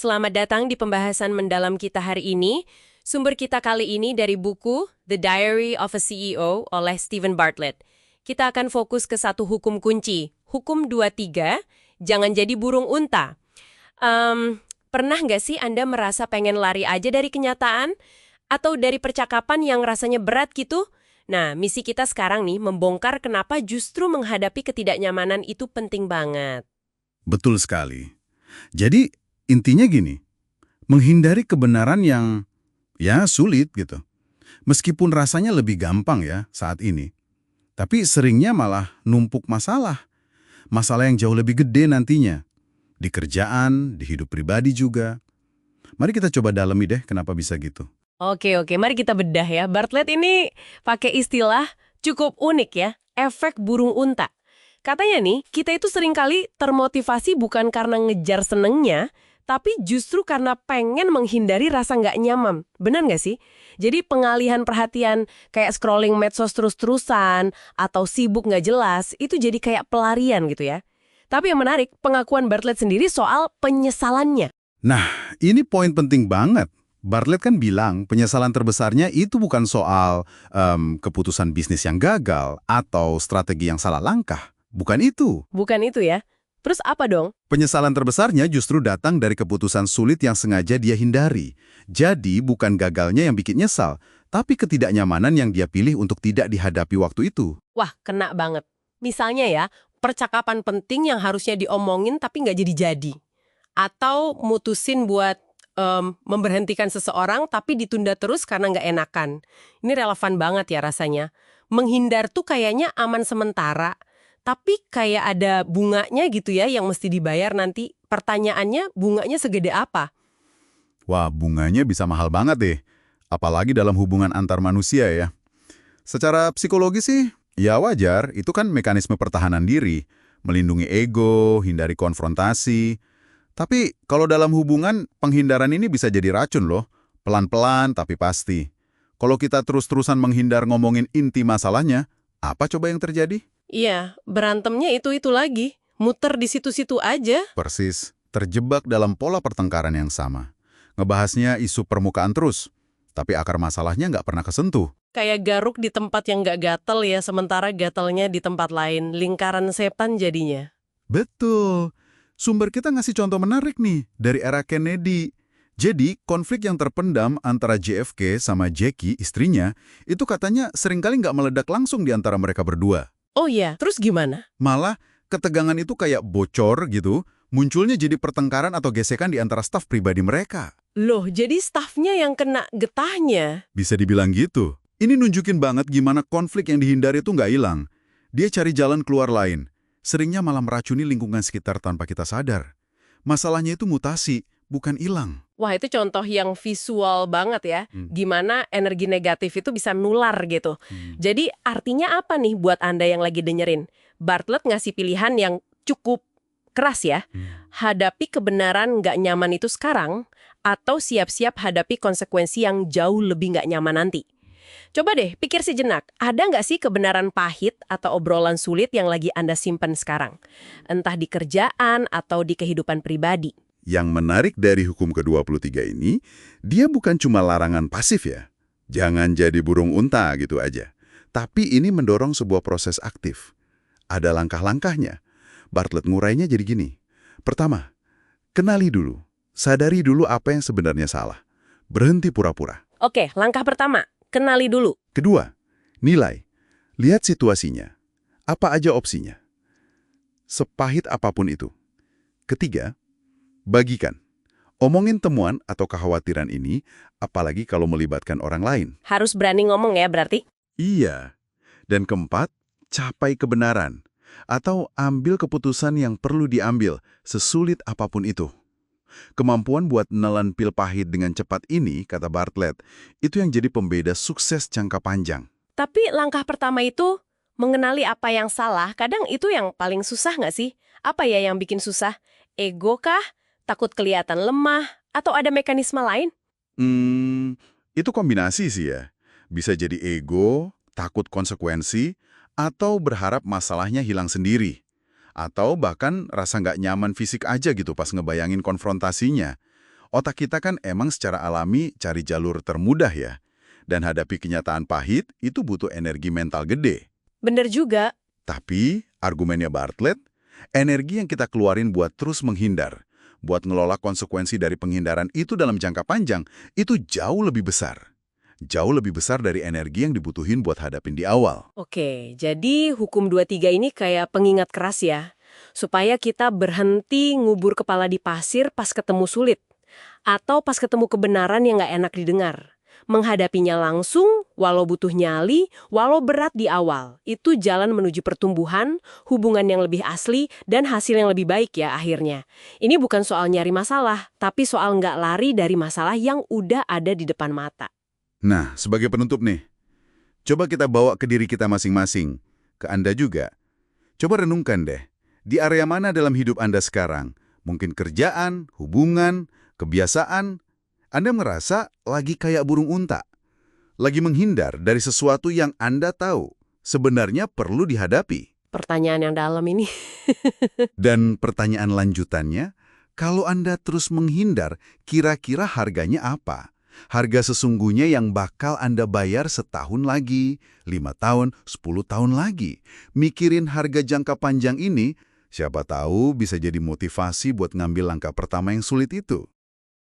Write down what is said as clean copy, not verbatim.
Selamat datang di pembahasan mendalam kita hari ini. Sumber kita kali ini dari buku The Diary of a CEO oleh Steven Bartlett. Kita akan fokus ke satu hukum kunci, hukum 23, jangan jadi burung unta. Pernah nggak sih Anda merasa pengen lari aja dari kenyataan? Atau dari percakapan yang rasanya berat gitu? Nah, misi kita sekarang nih membongkar kenapa justru menghadapi ketidaknyamanan itu penting banget. Betul sekali. Jadi, intinya gini, menghindari kebenaran yang, sulit gitu. Meskipun rasanya lebih gampang ya saat ini. Tapi seringnya malah numpuk masalah. Masalah yang jauh lebih gede nantinya. Di kerjaan, di hidup pribadi juga. Mari kita coba dalami deh kenapa bisa gitu. Oke, mari kita bedah ya. Bartlett ini pakai istilah cukup unik ya, efek burung unta. Katanya nih, kita itu seringkali termotivasi bukan karena ngejar senengnya, tapi justru karena pengen menghindari rasa nggak nyaman. Benar nggak sih? Jadi pengalihan perhatian kayak scrolling medsos terus-terusan atau sibuk nggak jelas, itu jadi kayak pelarian gitu ya. Tapi yang menarik, pengakuan Bartlett sendiri soal penyesalannya. Nah, ini poin penting banget. Bartlett kan bilang penyesalan terbesarnya itu bukan soal keputusan bisnis yang gagal atau strategi yang salah langkah. Bukan itu. Bukan itu ya? Terus apa dong? Penyesalan terbesarnya justru datang dari keputusan sulit yang sengaja dia hindari. Jadi bukan gagalnya yang bikin nyesal, tapi ketidaknyamanan yang dia pilih untuk tidak dihadapi waktu itu. Wah, kena banget. Misalnya ya, percakapan penting yang harusnya diomongin tapi nggak jadi-jadi. Atau mutusin buat memberhentikan seseorang tapi ditunda terus karena nggak enakan. Ini relevan banget ya rasanya. Menghindar tuh kayaknya aman sementara, tapi kayak ada bunganya gitu ya yang mesti dibayar nanti. Pertanyaannya, bunganya segede apa? Wah, bunganya bisa mahal banget deh. Apalagi dalam hubungan antar manusia ya. Secara psikologi sih, ya wajar, itu kan mekanisme pertahanan diri. Melindungi ego, hindari konfrontasi. Tapi kalau dalam hubungan, penghindaran ini bisa jadi racun loh. Pelan-pelan tapi pasti. Kalau kita terus-terusan menghindar ngomongin inti masalahnya, apa coba yang terjadi? Iya, berantemnya itu lagi. Muter di situ-situ aja. Persis, terjebak dalam pola pertengkaran yang sama. Ngebahasnya isu permukaan terus, tapi akar masalahnya nggak pernah kesentuh. Kayak garuk di tempat yang nggak gatel ya, sementara gatelnya di tempat lain. Lingkaran setan jadinya. Betul. Sumber kita ngasih contoh menarik nih, dari era Kennedy. Jadi, konflik yang terpendam antara JFK sama Jackie, istrinya, itu katanya seringkali nggak meledak langsung di antara mereka berdua. Oh iya, terus gimana? Malah, ketegangan itu kayak bocor gitu, munculnya jadi pertengkaran atau gesekan di antara staf pribadi mereka. Loh, jadi stafnya yang kena getahnya? Bisa dibilang gitu. Ini nunjukin banget gimana konflik yang dihindari itu nggak hilang. Dia cari jalan keluar lain. Seringnya malah meracuni lingkungan sekitar tanpa kita sadar. Masalahnya itu mutasi, bukan hilang. Wah, itu contoh yang visual banget ya. Gimana energi negatif itu bisa nular gitu. Jadi artinya apa nih buat Anda yang lagi dengerin? Bartlett ngasih pilihan yang cukup keras ya. Hadapi kebenaran nggak nyaman itu sekarang, atau siap-siap hadapi konsekuensi yang jauh lebih nggak nyaman nanti. Coba deh pikir sejenak, ada nggak sih kebenaran pahit atau obrolan sulit yang lagi Anda simpen sekarang? Entah di kerjaan atau di kehidupan pribadi. Yang menarik dari hukum ke-23 ini, dia bukan cuma larangan pasif ya. Jangan jadi burung unta gitu aja. Tapi ini mendorong sebuah proses aktif. Ada langkah-langkahnya. Bartlett ngurainya jadi gini. Pertama, kenali dulu. Sadari dulu apa yang sebenarnya salah. Berhenti pura-pura. Oke, langkah pertama, kenali dulu. Kedua, nilai. Lihat situasinya. Apa aja opsinya. Sepahit apapun itu. Ketiga, bagikan. Omongin temuan atau kekhawatiran ini, apalagi kalau melibatkan orang lain. Harus berani ngomong ya berarti? Iya. Dan keempat, capai kebenaran. Atau ambil keputusan yang perlu diambil, sesulit apapun itu. Kemampuan buat nelan pil pahit dengan cepat ini, kata Bartlett, itu yang jadi pembeda sukses jangka panjang. Tapi langkah pertama itu, mengenali apa yang salah, kadang itu yang paling susah nggak sih? Apa ya yang bikin susah? Ego kah? Takut kelihatan lemah? Atau ada mekanisme lain? Itu kombinasi sih ya. Bisa jadi ego, takut konsekuensi, atau berharap masalahnya hilang sendiri. Atau bahkan rasa nggak nyaman fisik aja gitu pas ngebayangin konfrontasinya. Otak kita kan emang secara alami cari jalur termudah ya. Dan hadapi kenyataan pahit itu butuh energi mental gede. Bener juga. Tapi, argumennya Bartlett, energi yang kita keluarin buat terus menghindar, buat ngelola konsekuensi dari penghindaran itu dalam jangka panjang, itu jauh lebih besar. Jauh lebih besar dari energi yang dibutuhin buat hadapin di awal. Oke, jadi hukum 23 ini kayak pengingat keras ya. Supaya kita berhenti ngubur kepala di pasir pas ketemu sulit. Atau pas ketemu kebenaran yang nggak enak didengar. Menghadapinya langsung, walau butuh nyali, walau berat di awal. Itu jalan menuju pertumbuhan, hubungan yang lebih asli, dan hasil yang lebih baik ya akhirnya. Ini bukan soal nyari masalah, tapi soal nggak lari dari masalah yang udah ada di depan mata. Nah, sebagai penutup nih, coba kita bawa ke diri kita masing-masing, ke Anda juga. Coba renungkan deh, di area mana dalam hidup Anda sekarang? Mungkin kerjaan, hubungan, kebiasaan. Anda merasa lagi kayak burung unta. Lagi menghindar dari sesuatu yang Anda tahu sebenarnya perlu dihadapi. Pertanyaan yang dalam ini. Dan pertanyaan lanjutannya, kalau Anda terus menghindar, kira-kira harganya apa? Harga sesungguhnya yang bakal Anda bayar setahun lagi, 5 tahun, 10 tahun lagi. Mikirin harga jangka panjang ini, siapa tahu bisa jadi motivasi buat ngambil langkah pertama yang sulit itu.